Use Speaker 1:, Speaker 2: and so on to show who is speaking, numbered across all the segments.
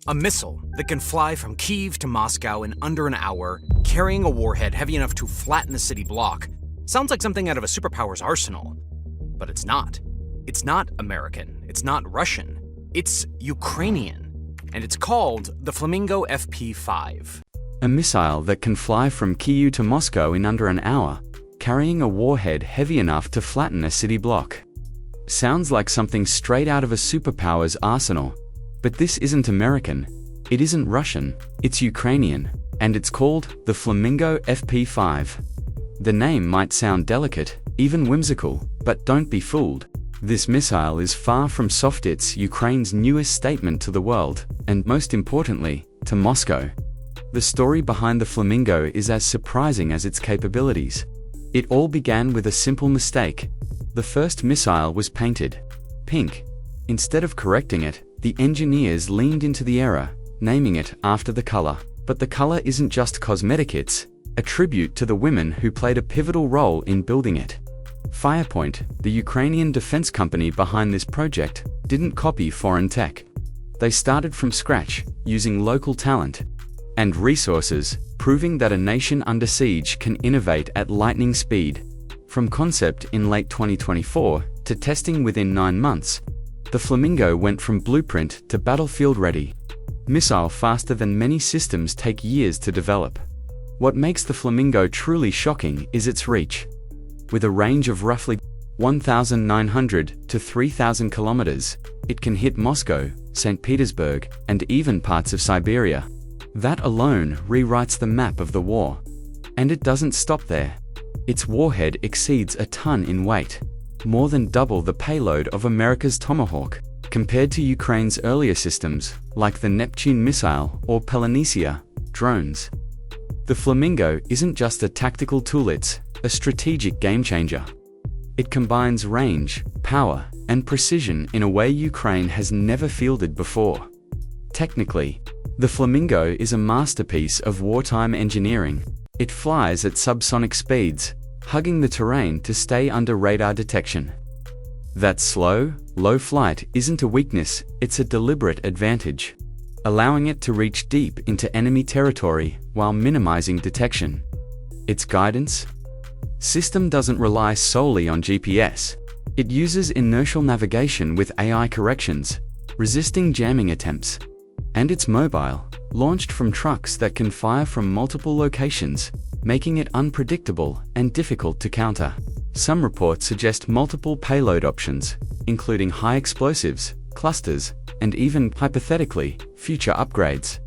Speaker 1: A missile that can fly from Kyiv to Moscow in under an hour, carrying a warhead heavy enough to flatten a city block. Sounds like something out of a superpower's arsenal. But it's not. It's not American. It's not Russian. It's Ukrainian. And it's called the Flamingo FP5.
Speaker 2: A missile that can fly from Kyiv to Moscow in under an hour, carrying a warhead heavy enough to flatten a city block. Sounds like something straight out of a superpower's arsenal. But this isn't American, it isn't Russian, it's Ukrainian, and it's called the Flamingo FP5. The name might sound delicate, even whimsical, but don't be fooled. This missile is far from soft. It's Ukraine's newest statement to the world, and most importantly, to Moscow. The story behind the Flamingo is as surprising as its capabilities. It all began with a simple mistake. The first missile was painted pink. Instead of correcting it, the engineers leaned into the error, naming it after the color. But the color isn't just cosmetic, it's a tribute to the women who played a pivotal role in building it. Firepoint, the Ukrainian defense company behind this project, didn't copy foreign tech. They started from scratch, using local talent and resources, proving that a nation under siege can innovate at lightning speed. From concept in late 2024 to testing within 9 months, the Flamingo went from blueprint to battlefield-ready. Missile faster than many systems take years to develop. What makes the Flamingo truly shocking is its reach. With a range of roughly 1,900 to 3,000 kilometers, it can hit Moscow, St. Petersburg, and even parts of Siberia. That alone rewrites the map of the war. And it doesn't stop there. Its warhead exceeds a ton in weight, more than double the payload of America's Tomahawk, compared to Ukraine's earlier systems, like the Neptune missile or Polonesia drones. The Flamingo isn't just a tactical tool, it's a strategic game-changer. It combines range, power, and precision in a way Ukraine has never fielded before. Technically, the Flamingo is a masterpiece of wartime engineering. It flies at subsonic speeds, hugging the terrain to stay under radar detection. That slow, low flight isn't a weakness, it's a deliberate advantage, allowing it to reach deep into enemy territory while minimizing detection. Its guidance system doesn't rely solely on GPS. It uses inertial navigation with AI corrections, resisting jamming attempts. And it's mobile, launched from trucks that can fire from multiple locations, making it unpredictable and difficult to counter. Some reports suggest multiple payload options, including high explosives, clusters, and even, hypothetically, future upgrades.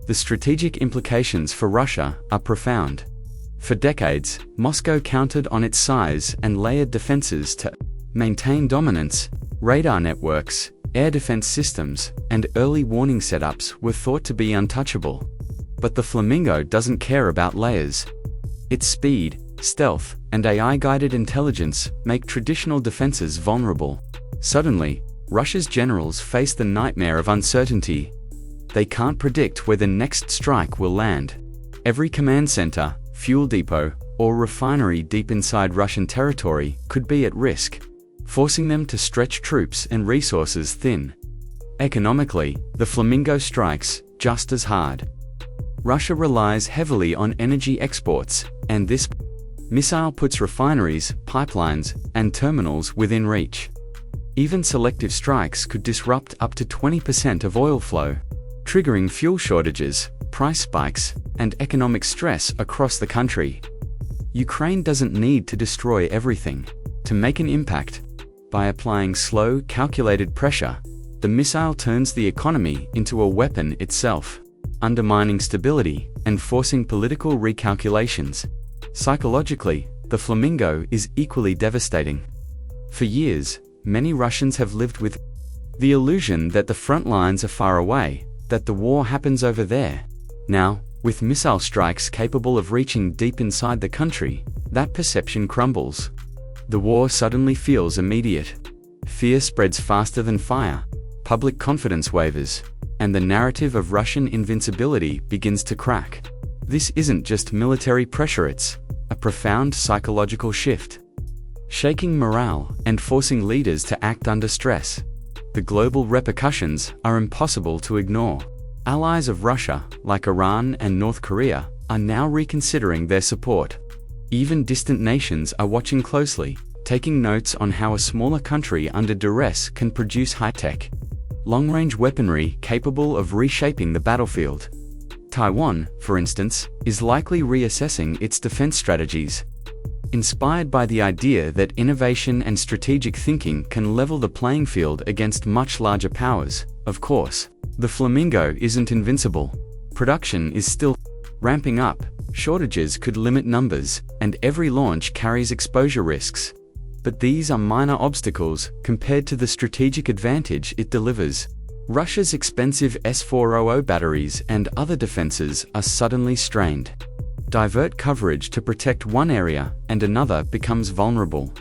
Speaker 2: The strategic implications for Russia are profound. For decades, Moscow counted on its size and layered defenses to maintain dominance. Radar networks, air defense systems, and early warning setups were thought to be untouchable. But the Flamingo doesn't care about layers. Its speed, stealth, and AI-guided intelligence make traditional defenses vulnerable. Suddenly, Russia's generals face the nightmare of uncertainty. They can't predict where the next strike will land. Every command center, fuel depot, or refinery deep inside Russian territory could be at risk, forcing them to stretch troops and resources thin. Economically, the Flamingo strikes just as hard. Russia relies heavily on energy exports, and this missile puts refineries, pipelines, and terminals within reach. Even selective strikes could disrupt up to 20% of oil flow, triggering fuel shortages, price spikes, and economic stress across the country. Ukraine doesn't need to destroy everything to make an impact. By applying slow, calculated pressure, the missile turns the economy into a weapon itself, undermining stability and forcing political recalculations. Psychologically, the Flamingo is equally devastating. For years, many Russians have lived with the illusion that the front lines are far away, that the war happens over there. Now, with missile strikes capable of reaching deep inside the country, that perception crumbles. The war suddenly feels immediate. Fear spreads faster than fire, public confidence wavers, and the narrative of Russian invincibility begins to crack. This isn't just military pressure, it's a profound psychological shift, shaking morale and forcing leaders to act under stress. The global repercussions are impossible to ignore. Allies of Russia, like Iran and North Korea, are now reconsidering their support. Even distant nations are watching closely, taking notes on how a smaller country under duress can produce high-tech, long-range weaponry capable of reshaping the battlefield. Taiwan, for instance, is likely reassessing its defense strategies. Inspired by the idea that innovation and strategic thinking can level the playing field against much larger powers, of course, the Flamingo isn't invincible. Production is still ramping up, shortages could limit numbers, and every launch carries exposure risks. But these are minor obstacles compared to the strategic advantage it delivers. Russia's expensive S-400 batteries and other defenses are suddenly strained. Divert coverage to protect one area and another becomes vulnerable.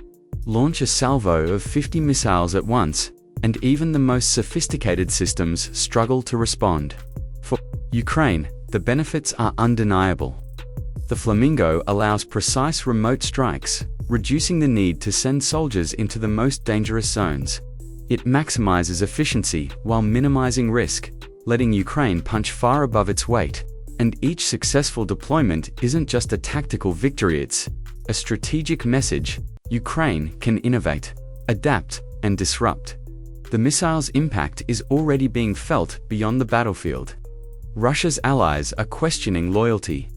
Speaker 2: Launch a salvo of 50 missiles at once, and even the most sophisticated systems struggle to respond. For Ukraine, the benefits are undeniable. The Flamingo allows precise remote strikes, reducing the need to send soldiers into the most dangerous zones. It maximizes efficiency while minimizing risk, letting Ukraine punch far above its weight. And each successful deployment isn't just a tactical victory, it's a strategic message. Ukraine can innovate, adapt, and disrupt. The missile's impact is already being felt beyond the battlefield. Russia's allies are questioning loyalty.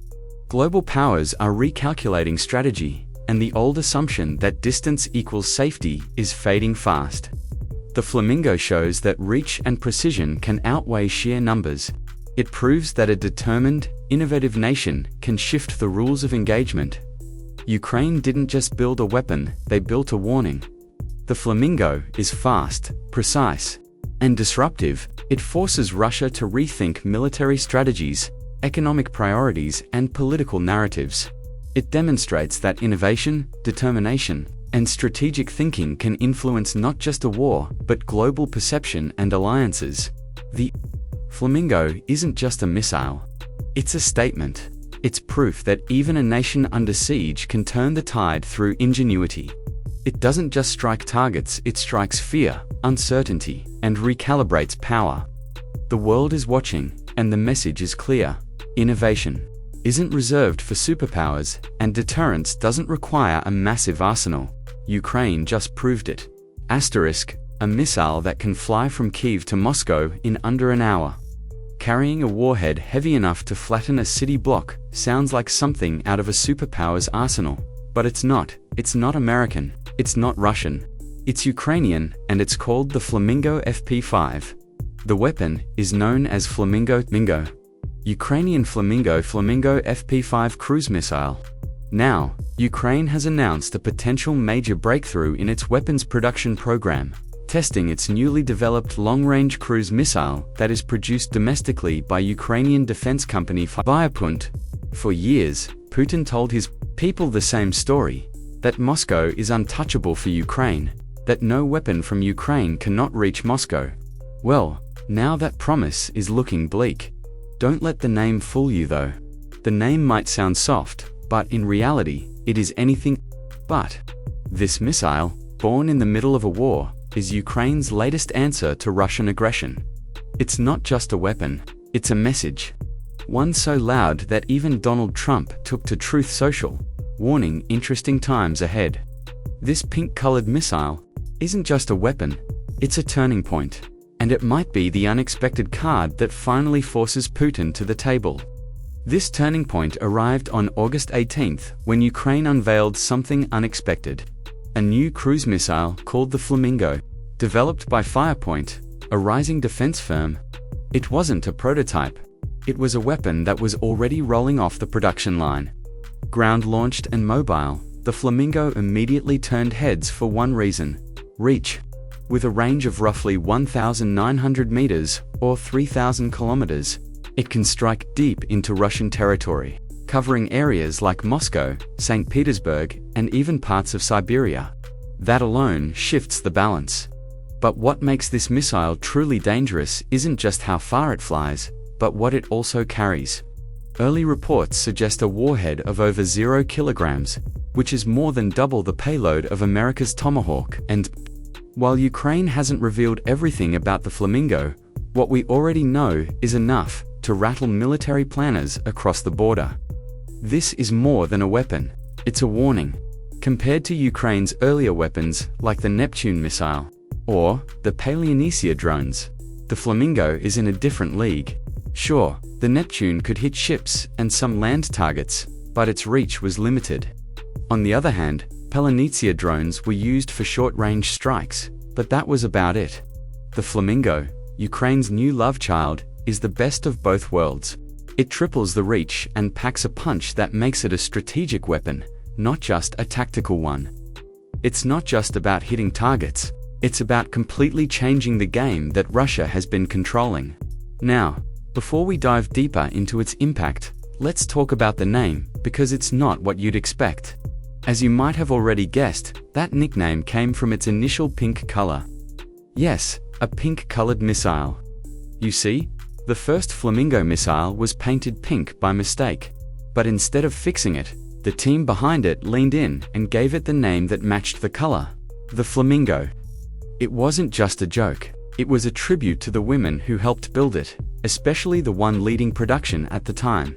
Speaker 2: Global powers are recalculating strategy, and the old assumption that distance equals safety is fading fast. The Flamingo shows that reach and precision can outweigh sheer numbers. It proves that a determined, innovative nation can shift the rules of engagement. Ukraine didn't just build a weapon, they built a warning. The Flamingo is fast, precise, and disruptive. It forces Russia to rethink military strategies, economic priorities, and political narratives. It demonstrates that innovation, determination, and strategic thinking can influence not just a war, but global perception and alliances. The Flamingo isn't just a missile. It's a statement. It's proof that even a nation under siege can turn the tide through ingenuity. It doesn't just strike targets, it strikes fear, uncertainty, and recalibrates power. The world is watching, and the message is clear. Innovation isn't reserved for superpowers, and deterrence doesn't require a massive arsenal. Ukraine just proved it. Asterisk, a missile that can fly from Kyiv to Moscow in under an hour. Carrying a warhead heavy enough to flatten a city block sounds like something out of a superpower's arsenal. But it's not. It's not American. It's not Russian. It's Ukrainian, and it's called the Flamingo FP5. The weapon is known as Flamingo. Ukrainian Flamingo FP5 cruise missile. Now, Ukraine has announced a potential major breakthrough in its weapons production program, testing its newly developed long-range cruise missile that is produced domestically by Ukrainian defense company Putin. For years, Putin told his people the same story, that Moscow is untouchable for Ukraine, that no weapon from Ukraine cannot reach Moscow. Well, now that promise is looking bleak. Don't let the name fool you though. The name might sound soft, but in reality, it is anything but. This missile, born in the middle of a war, is Ukraine's latest answer to Russian aggression. It's not just a weapon, it's a message. One so loud that even Donald Trump took to Truth Social, warning interesting times ahead. This pink-colored missile isn't just a weapon, it's a turning point. And it might be the unexpected card that finally forces Putin to the table. This turning point arrived on August 18th when Ukraine unveiled something unexpected. A new cruise missile called the Flamingo, developed by Firepoint, a rising defense firm. It wasn't a prototype. It was a weapon that was already rolling off the production line. Ground-launched and mobile, the Flamingo immediately turned heads for one reason: reach. With a range of roughly 1,900 meters, or 3,000 kilometers, it can strike deep into Russian territory, covering areas like Moscow, St. Petersburg, and even parts of Siberia. That alone shifts the balance. But what makes this missile truly dangerous isn't just how far it flies, but what it also carries. Early reports suggest a warhead of over 0 kilograms, which is more than double the payload of America's Tomahawk. And while Ukraine hasn't revealed everything about the Flamingo, What we already know is enough to rattle military planners across the border. This is more than a weapon. It's a warning. Compared to Ukraine's earlier weapons like the Neptune missile or the Paleonesia drones, the Flamingo is in a different league. Sure, the Neptune could hit ships and some land targets, but its reach was limited. On the other hand, Paleonesia drones were used for short-range strikes, but that was about it. The Flamingo, Ukraine's new love child, is the best of both worlds. It triples the reach and packs a punch that makes it a strategic weapon, not just a tactical one. It's not just about hitting targets, it's about completely changing the game that Russia has been controlling. Now, before we dive deeper into its impact, let's talk about the name, because it's not what you'd expect. As you might have already guessed, that nickname came from its initial pink color. Yes, a pink-colored missile. You see, the first Flamingo missile was painted pink by mistake. But instead of fixing it, the team behind it leaned in and gave it the name that matched the color: the Flamingo. It wasn't just a joke. It was a tribute to the women who helped build it, especially the one leading production at the time.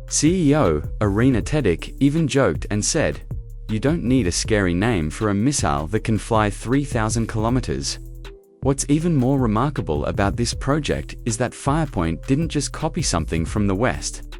Speaker 2: CEO Irina Tedic even joked and said, "You don't need a scary name for a missile that can fly 3,000 kilometers." What's even more remarkable about this project is that Firepoint didn't just copy something from the West.